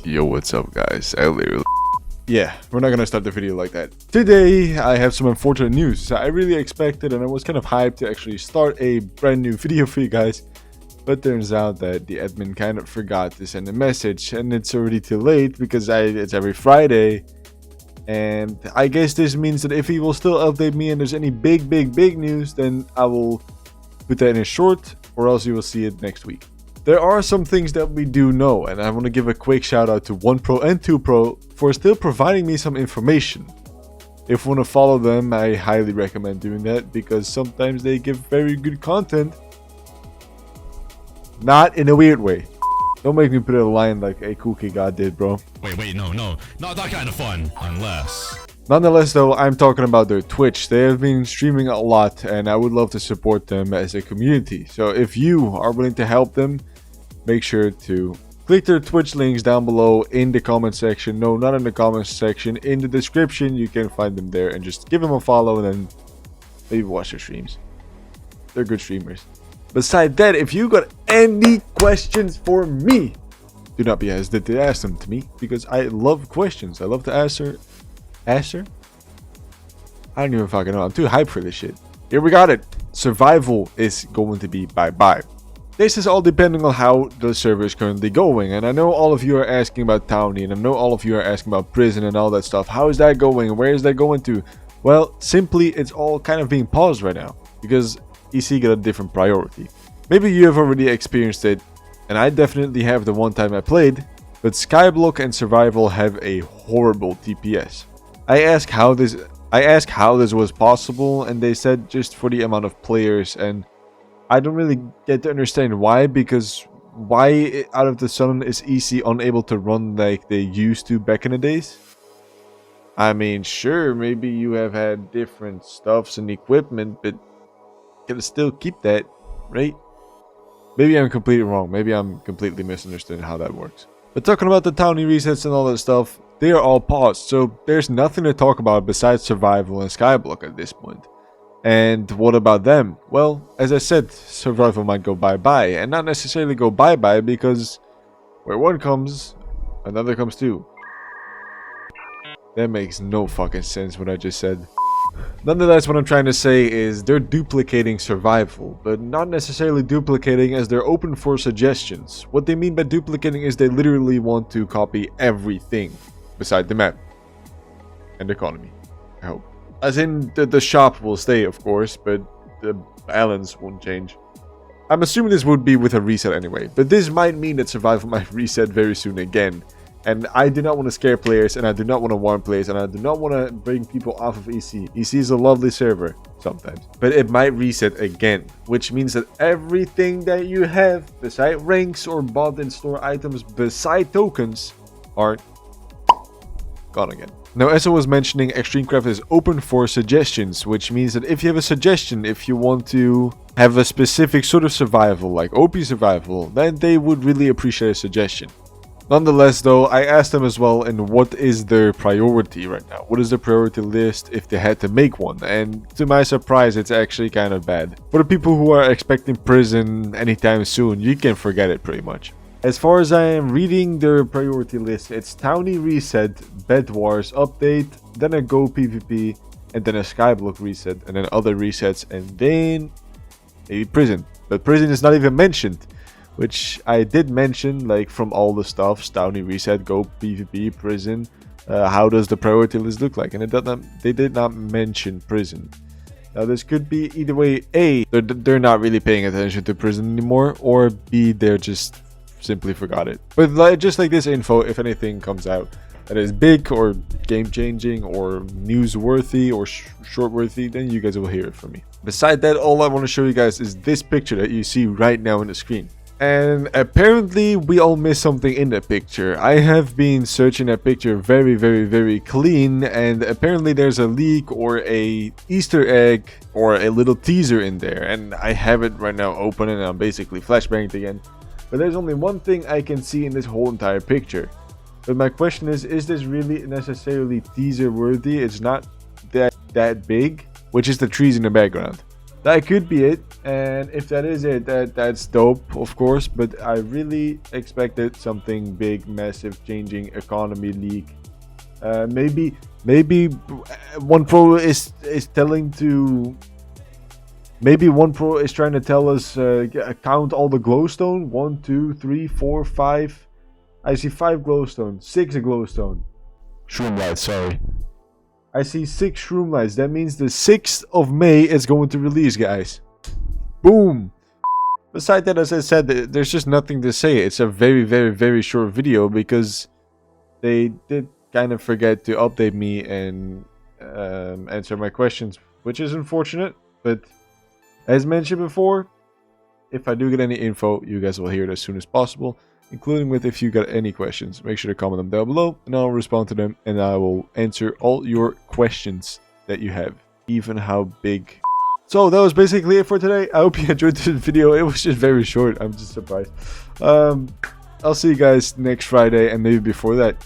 Yo, what's up, guys? Yeah, we're not gonna start the video like that. Today, I have some unfortunate news. I really expected and I was kind of hyped to actually start a brand new video for you guys. But turns out that the admin kind of forgot to send a message and it's already too late because it's every Friday. And I guess this means that if he will still update me and there's any big news, then I will put that in a short, or else you will see it next week. There are some things that we do know, and I want to give a quick shout out to 1Pro and 2Pro for still providing me some information. If you want to follow them, I highly recommend doing that because sometimes they give very good content. Not in a weird way. Don't make me put a line like a Cookie God did, bro. Wait, no, not that kind of fun, unless... Nonetheless though, I'm talking about their Twitch. They have been streaming a lot and I would love to support them as a community. So if you are willing to help them, make sure to click their Twitch links down below in the comment section. No, not in the comment section, in the description. You can find them there and just give them a follow and then maybe watch their streams. They're good streamers. Besides that, if you got any questions for me, do not be hesitant to ask them to me because I love questions. I love to answer. I don't even fucking know. I'm too hyped for this shit. Here we got it. Survival is going to be bye-bye. This is all depending on how the server is currently going. And I know all of you are asking about Townie. And I know all of you are asking about prison and all that stuff. How is that going? Where is that going to? Well, simply it's all kind of being paused right now. Because EC got a different priority. Maybe you have already experienced it. And I definitely have the one time I played. But Skyblock and Survival have a horrible TPS. I asked how this was possible, and they said just for the amount of players, and I don't really get to understand why, because why out of the sun is EC unable to run like they used to back in the days? I mean, sure, maybe you have had different stuffs and equipment, but you can still keep that, right? Maybe I'm completely wrong. Maybe I'm completely misunderstanding how that works. But talking about the Townie resets and all that stuff, they are all paused, so there's nothing to talk about besides Survival and Skyblock at this point. And what about them? Well, as I said, Survival might go bye-bye, and not necessarily go bye-bye because where one comes, another comes too. That makes no fucking sense what I just said. Nonetheless, what I'm trying to say is they're duplicating Survival, but not necessarily duplicating as they're open for suggestions. What they mean by duplicating is they literally want to copy everything beside the map and the economy, I hope. As in, the shop will stay, of course, but the balance won't change. I'm assuming this would be with a reset anyway, but this might mean that Survival might reset very soon again. And I do not want to scare players, and I do not want to warn players, and I do not want to bring people off of EC. EC is a lovely server, sometimes. But it might reset again, which means that everything that you have, beside ranks or bought and store items, beside tokens, are gone again. Now, as I was mentioning, ExtremeCraft is open for suggestions, which means that if you have a suggestion, if you want to have a specific sort of survival, like OP survival, then they would really appreciate a suggestion. Nonetheless, though, I asked them as well, and what is their priority right now? What is the priority list if they had to make one? And to my surprise, it's actually kind of bad. For the people who are expecting prison anytime soon, you can forget it pretty much. As far as I am reading their priority list, it's Townie reset, Bed Wars update, then a Go PvP, and then a Skyblock reset, and then other resets, and then maybe prison. But prison is not even mentioned. Which I did mention, like from all the stuff, Townie reset, Go PvP, prison. How does the priority list look like? And they did not mention prison. Now this could be either way. A, they're not really paying attention to prison anymore, or B, they're just simply forgot it. But just like this info, if anything comes out that is big or game changing or newsworthy or short worthy, then you guys will hear it from me. Beside that, all I want to show you guys is this picture that you see right now on the screen. And apparently we all missed something in that picture. I have been searching that picture very clean, and apparently there's a leak or a Easter egg or a little teaser in there, and I have it right now open and I'm basically flashbanged again. But there's only one thing I can see in this whole entire picture. But my question is this really necessarily teaser worthy? It's not that big, which is the trees in the background. That could be it. And if that is it, that's dope, of course. But I really expected something big, massive, changing economy leak. Maybe one pro is telling to. Maybe one pro is trying to tell us count all the glowstone. 1, 2, 3, 4, 5. I see 5 glowstone, 6 glowstone. Shroom light, sorry. I see 6 shroom lights. That means the 6th of May is going to release, guys. Boom. Besides that, as I said, there's just nothing to say. It's a very, very, very short video because they did kind of forget to update me and answer my questions, which is unfortunate. But as mentioned before, if I do get any info, you guys will hear it as soon as possible, including with if you got any questions. Make sure to comment them down below and I'll respond to them, and I will answer all your questions that you have, even how big. So that was basically it for today. I hope you enjoyed this video. It was just very short. I'm just surprised. I'll see you guys next Friday and maybe before that.